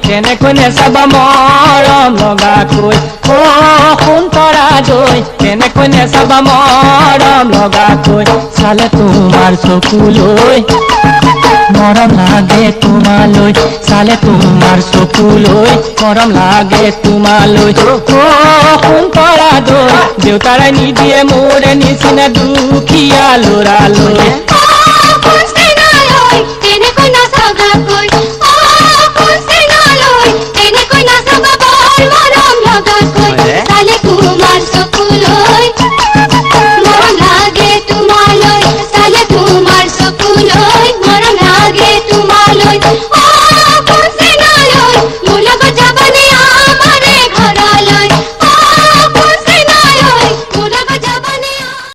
কেনেকৈ নেচাবা মৰম লগাকৈ সোণতৰা দৈ কেনেকৈ নেচাবা মৰম লগাকৈ চালে তোমাৰ চকুলৈ মৰম লাগে তোমালৈ চালে তোমাৰ চকুলৈ মৰম লাগে তোমালৈ সোণতৰা দৈ দেউতাৰাই নিদিয়ে মোৰে নিচিনা দুখীয়া ল'ৰালৈ